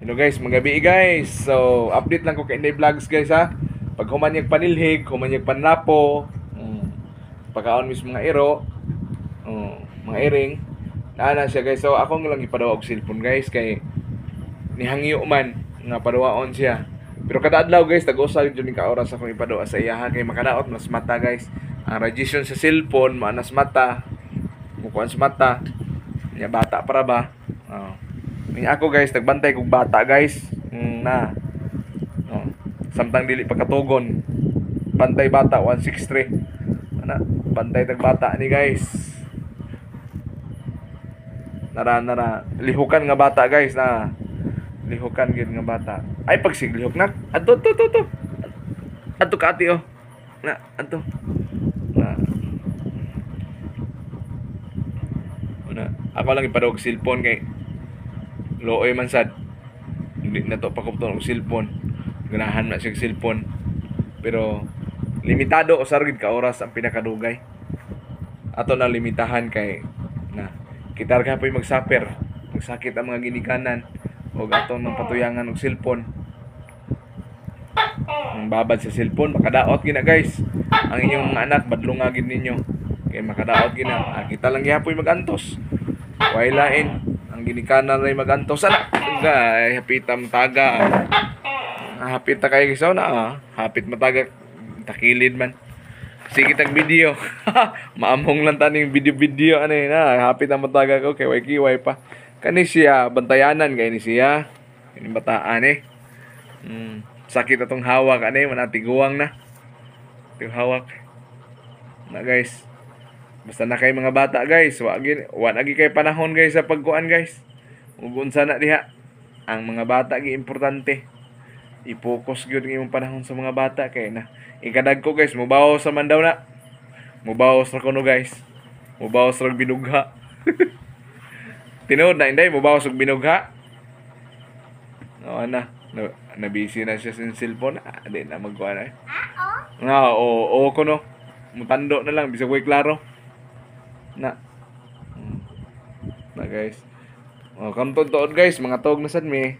Hello guys, magabi guys. So, update lang ko kay Inday Vlogs guys ha. Pag humanyag panilhig, humanyag panlapo, pagkaon mismo mga iro, mga iring, naana siya guys. So, ako nga lang ipadawa og cellphone guys kay nihangyo man nga padawaon siya. Pero kada adlaw guys, tag-usa jud ni ka oras akong ipadawa sa iya ha kay makadaot mas mata guys. Ang radiation sa cellphone maanas mata, mukuan sa mata. Nya bata para ba? Oh. Ako guys, nagbantay kog bata guys. Na. Oh. Samtang dili pagkatugon. Bantay bata 163. Ana, bantay tag bata ni guys. Nara lihukan nga bata guys na. Lihukan gid nga bata. Ay pagsiglihok na. Adto to. Adto ka ati oh. Na, adto. Na. Una, ako lang ipadog cellphone kay looy man sad. Hindi na to pakupton og cellphone. Ganahan na siya cellphone. Pero limitado o sargid ka oras ang pinakadugay. Ato na limitahan kay na kita ra po'y magsaper. Magsakit ang mga ginikanan o ato ng patuyangan og cellphone. Ang babad sa cellphone makadaot gina guys. Ang inyong mga anak badlungagin ninyo. Kay makadaot gina. Kita lang gyapon magantos. Way lain ang ginikanan ray magantos ana. Ay hapitam taga. Hapit ta kay gisaw na hapit mataga takilid man. Sige tag video. Maamong lang taning video ani na hapit ang mataga ko kay way pa. Kani siya bantayanan kay ni siya. Ini bataan sakit atong hawak ani manatiguang na. Yung hawak. Na guys. Basta na kay mga bata guys, wa lagi kay panahon guys sa pagkuan guys. Ug unsa na diha ang mga bata gi importante. I-focus gyud ng imong panahon sa mga bata kay na ikadag ko guys, mubaw sa mandaw na. Mubaw sa kuno guys. Mubaw sa binugha. Tinuod na inday mubaw sa binugha. No na. Busy na siya sa cellphone. Di na magkuan ay. Nga o kuno. Mutando na lang bisag way klaro. Na guys. Come to guys, mga tog na sad mi.